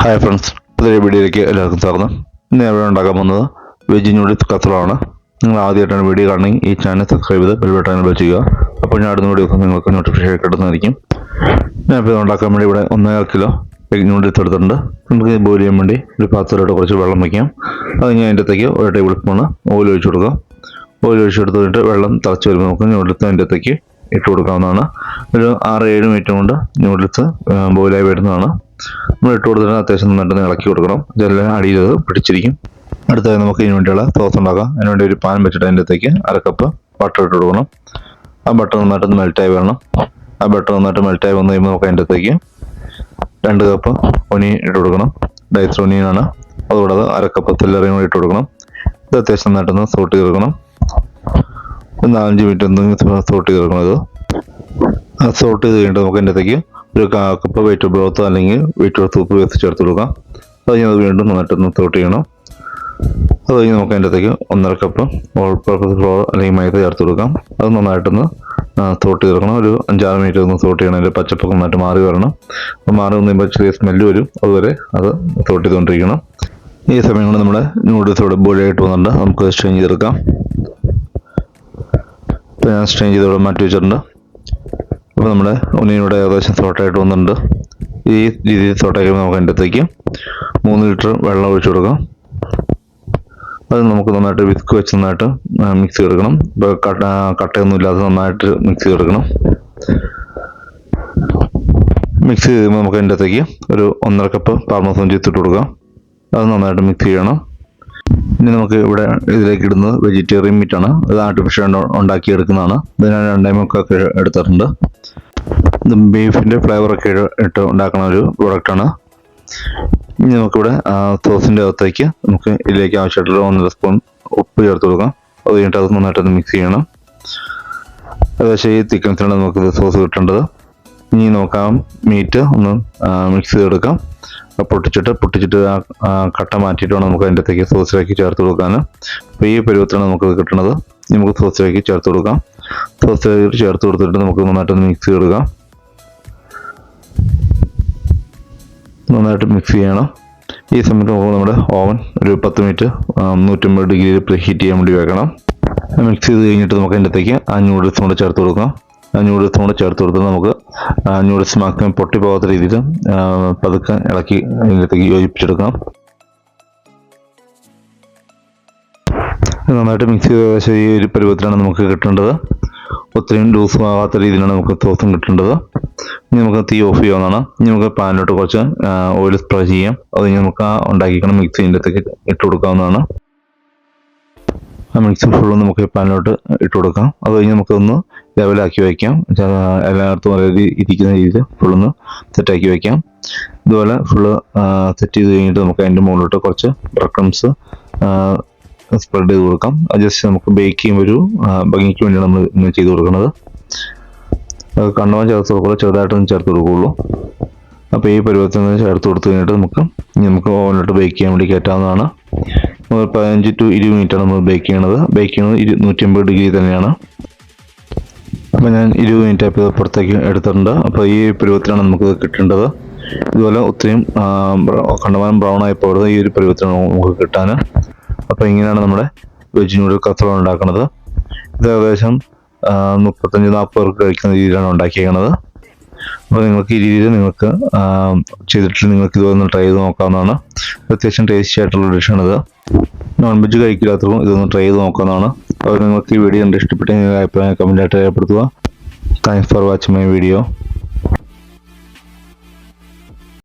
Hi friends, പുതിയ വീഡിയോയിലേക്ക് എല്ലാവർക്കും സ്വാഗതം. ഇന്ന് ഞാൻ ഇവിടെ ഉണ്ടാക്കാൻ പോകുന്നത് വെജ് നൂഡിൽസ് കച്ചറമാണ്. നിങ്ങൾ ആദ്യമായിട്ടാണ് വീഡിയോ കാണണമെങ്കിൽ ഈ ചാനൽ സബ്സ്ക്രൈബ് ചെയ്ത് ബെൽ ബട്ടൺ എനേബിൾ ചെയ്യുക. അപ്പോൾ ഞാൻ അടുത്ത വീഡിയോസ് നിങ്ങൾക്ക് നോട്ടിഫിക്കേഷൻ കിട്ടുന്നതായിരിക്കും. ഞാനിപ്പോൾ ഉണ്ടാക്കാൻ വേണ്ടി ഇവിടെ 1.5 കിലോ വെജ് നൂഡിൽസ് എടുത്തിട്ടുണ്ട്. നമുക്ക് ബോയിൽ ചെയ്യാൻ വേണ്ടി ഒരു പാത്രത്തിലോട്ട് കുറച്ച് വെള്ളം വയ്ക്കാം. അത് ഞാൻ അതിൻ്റെ അകത്തേക്ക് 1 ടേബിൾ സ്പൂണ് ഓയിൽ ഒഴിച്ച് കൊടുക്കാം. ഓയിൽ ഒഴിച്ചെടുത്തിട്ട് വെള്ളം തിളച്ച് വരുമ്പോൾ നമുക്ക് നൂഡിൽസ് അതിൻ്റെ അകത്തേക്ക് ഇട്ട് കൊടുക്കാവുന്നതാണ്. ഒരു 6-7 മിനിറ്റ് കൊണ്ട് നൂഡിൽസ് ബോയിലായി വരുന്നതാണ്. നമ്മൾ ഇട്ട് കൊടുത്തിട്ട് അത്യാവശ്യം നന്നായിട്ട് ഇളക്കി കൊടുക്കണം. ഇതെല്ലാം അടിയിൽ പിടിച്ചിരിക്കും. അടുത്തതായി നമുക്ക് ഇതിന് വേണ്ടിയുള്ള സോസ് ഉണ്ടാക്കാം. അതിനുവേണ്ടി ഒരു പാൻ വെച്ചിട്ട് അതിൻ്റെ അകത്തേക്ക് 1/2 കപ്പ് ബട്ടർ ഇട്ട് കൊടുക്കണം. ആ ബട്ടർ നന്നായിട്ട് മെൽറ്റായി വരണം. ആ ബട്ടർ നന്നായിട്ട് മെൽറ്റായി വന്നു കഴിയുമ്പോൾ നമുക്ക് അതിൻ്റെ അകത്തേക്ക് 2 കപ്പ് ഒനിയൻ ഇട്ട് കൊടുക്കണം. ഡൈസ് ഒനിയനാണ്. അതുകൂടാതെ 1/2 കപ്പ് സെല്ലറിയും കൂടി ഇട്ട് കൊടുക്കണം. ഇത് അത്യാവശ്യം നന്നായിട്ടൊന്ന് സോട്ട് ചെയ്ത് കൊടുക്കണം. 4-5 മിനിറ്റ് ഒന്ന് സോട്ട് ചെയ്ത് കൊടുക്കണം. ഇത് സോട്ട് ചെയ്ത് കഴിഞ്ഞിട്ട് നമുക്ക് അതിൻ്റെ അകത്തേക്ക് ഒരു 1/4 കപ്പ് വെജിറ്റബിൾ ബ്രോത്ത് അല്ലെങ്കിൽ വെജിറ്റബിൾ സൂപ്പ് വേസ്റ്റ് ചേർത്ത് കൊടുക്കാം. അത് കഴിഞ്ഞ് അത് വീണ്ടും നന്നായിട്ടൊന്ന് സോട്ട് ചെയ്യണം. അത് കഴിഞ്ഞ് നമുക്ക് അതിൻ്റെ അകത്തേക്ക് 1.5 കപ്പ് ഓൾ പർപ്പസ് ഫ്ലോർ അല്ലെങ്കിൽ മൈദ ചേർത്ത് കൊടുക്കാം. അത് നന്നായിട്ടൊന്ന് സോട്ട് ചെയ്ത് കൊടുക്കണം. ഒരു 5-6 മിനിറ്റ് ഒന്ന് സോട്ട് ചെയ്യണം. അതിൻ്റെ പച്ചപ്പൊക്കെ നന്നായിട്ട് മാറി വരണം. അപ്പോൾ മാറി വന്നു കഴിയുമ്പോൾ ചെറിയ സ്മെല്ല് വരും. അതുവരെ അത് സോട്ട് ചെയ്തുകൊണ്ടിരിക്കണം. ഈ സമയം കൊണ്ട് നമ്മുടെ നൂഡിൽസ് ഇവിടെ ബോയിലായിട്ട് വന്നിട്ടുണ്ട്. നമുക്ക് സ്ട്രെയിൻ ചെയ്തെടുക്കാം. ഇപ്പോൾ ഞാൻ സ്ട്രെയിൻ ചെയ്തോടെ മാറ്റി വെച്ചിട്ടുണ്ട്. അപ്പോൾ നമ്മുടെ ഒനിയനൂടെ ഏകദേശം സോട്ടായിട്ട് വന്നിട്ടുണ്ട്. ഈ രീതിയിൽ സോട്ടാക്കി നമുക്ക് അതിൻ്റെ അകത്തേക്ക് 3 ലിറ്റർ വെള്ളം ഒഴിച്ചു കൊടുക്കാം. അത് നമുക്ക് നന്നായിട്ട് വിസ്ക് വെച്ച് നന്നായിട്ട് മിക്സ് ചെയ്തെടുക്കണം. ഇപ്പോൾ കട്ടയൊന്നും ഇല്ലാതെ നന്നായിട്ട് മിക്സ് ചെയ്തെടുക്കണം. മിക്സ് ചെയ്യുമ്പോൾ നമുക്ക് അതിൻ്റെ അകത്തേക്ക് ഒരു 1.5 കപ്പ് പാർമസൻ ചീസ് ഇട്ട് കൊടുക്കാം. അത് നന്നായിട്ട് മിക്സ് ചെയ്യണം. ഇനി നമുക്ക് ഇവിടെ ഇതിലേക്ക് ഇടുന്നത് വെജിറ്റേറിയൻ മീറ്റാണ്. ഇത് ആർട്ടിഫിഷ്യൽ ഉണ്ടാക്കിയെടുക്കുന്നതാണ്. ഇത് ഞാൻ 2 മുക്കൊക്കെ എടുത്തിട്ടുണ്ട്. ഇത് ബീഫിൻ്റെ ഫ്ലേവറൊക്കെ ഇട്ട് ഉണ്ടാക്കുന്ന ഒരു പ്രോഡക്റ്റാണ്. ഇനി നമുക്കിവിടെ സോസിൻ്റെ അകത്തേക്ക് നമുക്ക് ഇതിലേക്ക് ആവശ്യമായിട്ടുള്ള 1.5 സ്പൂൺ ഉപ്പ് ചേർത്ത് കൊടുക്കാം. അത് കഴിഞ്ഞിട്ട് അത് നന്നായിട്ടൊന്ന് മിക്സ് ചെയ്യണം. ഏകദേശം ഈ തിക്കൻസിലാണ് നമുക്ക് സോസ് കിട്ടേണ്ടത്. ഇനി നമുക്ക് ആ മീറ്റ് ഒന്ന് മിക്സ് ചെയ്തെടുക്കാം. പൊട്ടിച്ചിട്ട് കട്ട മാറ്റിയിട്ട് വേണം നമുക്ക് അതിൻ്റെ അകത്തേക്ക് സോസിലേക്ക് ചേർത്ത് കൊടുക്കാൻ. അപ്പോൾ ഈ പരുവത്തിലാണ് നമുക്കത് കിട്ടുന്നത്. നമുക്ക് സോസിലേക്ക് ചേർത്ത് കൊടുക്കാം. സോസിലേക്ക് ചേർത്ത് കൊടുത്തിട്ട് നമുക്ക് നന്നായിട്ടൊന്ന് മിക്സ് ചെയ്തെടുക്കാം. നന്നായിട്ട് മിക്സ് ചെയ്യണം. ഈ സമയത്ത് നമുക്ക് നമ്മുടെ ഓവൻ ഒരു 10 മിനിറ്റ് 150 ഡിഗ്രിയിൽ പ്രീഹീറ്റ് ചെയ്യാൻ വേണ്ടി വെക്കണം. മിക്സ് ചെയ്ത് കഴിഞ്ഞിട്ട് നമുക്ക് അതിൻ്റെ അകത്തേക്ക് ആ നൂഡിൽസ് കൊണ്ട് ചേർത്ത് കൊടുക്കാം. ആ നൂഡിൽസ് കൊണ്ട് ചേർത്ത് കൊടുത്തിട്ട് നമുക്ക് നൂഡിൽസ് മാക്സിമം പൊട്ടി പോകാത്ത രീതിയിൽ പതുക്കെ ഇളക്കി അതിനകത്തേക്ക് യോജിപ്പിച്ചെടുക്കാം. നന്നായിട്ട് മിക്സ് ചെയ്ത ഏകദേശം ഈ ഒരു പരുവത്തിലാണ് നമുക്ക് കിട്ടേണ്ടത്. ഒത്തിരിയും ലൂസും ആകാത്ത രീതിയിലാണ് നമുക്ക് സോസും കിട്ടേണ്ടത്. ഇനി നമുക്ക് തീ ഓഫ് ചെയ്യാവുന്നതാണ്. ഇനി നമുക്ക് പാനിലോട്ട് കുറച്ച് ഓയിൽ സ്പ്രേ ചെയ്യാം. അത് കഴിഞ്ഞ് നമുക്ക് ഉണ്ടാക്കിക്കണം മിക്സ് ഇതിൻ്റെ അകത്തേക്ക് ഇട്ട് കൊടുക്കാവുന്നതാണ്. ആ മിക്സ് ഫുള്ളും നമുക്ക് പാനിലോട്ട് ഇട്ട് കൊടുക്കാം. അത് കഴിഞ്ഞ് നമുക്കൊന്ന് ലെവലാക്കി വയ്ക്കാം. എല്ലായിടത്തും ഒരേ ഇരിക്കുന്ന രീതിയിൽ ഫുള്ളൊന്ന് സെറ്റാക്കി വയ്ക്കാം. ഇതുപോലെ ഫുള്ള് സെറ്റ് ചെയ്ത് കഴിഞ്ഞിട്ട് നമുക്ക് അതിൻ്റെ മുകളിലോട്ട് കുറച്ച് ബ്രെഡ് ക്രംസ് സ്പ്രെഡ് ചെയ്ത് കൊടുക്കാം. അത് ജസ്റ്റ് നമുക്ക് ബേക്ക് ചെയ്യുമ്പോൾ ഒരു ഭംഗിക്ക് വേണ്ടിയാണ് നമ്മൾ ഇങ്ങനെ ചെയ്ത് കൊടുക്കുന്നത്. അത് കണ്ണവൻ ചേർത്ത് കൊടുക്കുക, ചെറുതായിട്ടൊന്നും ചേർത്ത് കൊടുക്കുകയുള്ളൂ. അപ്പോൾ ഈ പരുവത്തിൽ നിന്ന് ചേർത്ത് കൊടുത്തു കഴിഞ്ഞിട്ട് നമുക്ക് ഓവനിലോട്ട് ബേക്ക് ചെയ്യാൻ വേണ്ടി കയറ്റാവുന്നതാണ്. 15 to 20 മിനിറ്റാണ് നമ്മൾ ബേക്ക് ചെയ്യണത്. ബേക്ക് ചെയ്യുന്നത് 150 ഡിഗ്രി തന്നെയാണ്. അപ്പോൾ ഞാൻ 20 മിനിറ്റ് ആയപ്പോൾ പുറത്തേക്ക് എടുത്തിട്ടുണ്ട്. അപ്പോൾ ഈ പരുവത്തിലാണ് നമുക്ക് കിട്ടേണ്ടത്. ഇതുപോലെ ഒത്തിരിയും കണ്ടമാനം ബ്രൗൺ ആയപ്പോൾ ഈ ഒരു പരുവത്തിലാണ് നമുക്ക് കിട്ടാൻ. അപ്പോൾ ഇങ്ങനെയാണ് നമ്മുടെ വെജ് നൂഡിൽ കച്ചറ ഉണ്ടാക്കുന്നത്. ഇത് ഏകദേശം 35-40 പേർക്ക് കഴിക്കുന്ന രീതിയിലാണ് ഉണ്ടാക്കിയിരിക്കുന്നത്. അപ്പോൾ നിങ്ങൾക്ക് ഈ രീതിയിൽ നിങ്ങൾക്ക് ചെയ്തിട്ട് നിങ്ങൾക്ക് ഇതൊന്ന് ട്രൈ ചെയ്ത് നോക്കാവുന്നതാണ്. അത്യാവശ്യം ടേസ്റ്റി ആയിട്ടുള്ള ഡിഷാണിത്. നോൺ വെജ് കഴിക്കില്ലാത്തവർക്കും ഇതൊന്ന് ട്രൈ ചെയ്ത് നോക്കാവുന്നതാണ്. അപ്പോൾ നിങ്ങൾക്ക് ഈ വീഡിയോ കണ്ട് ഇഷ്ടപ്പെട്ടെങ്കിൽ അഭിപ്രായം കമൻറ്റായിട്ട് രേഖപ്പെടുത്തുക. Thanks for watching my video.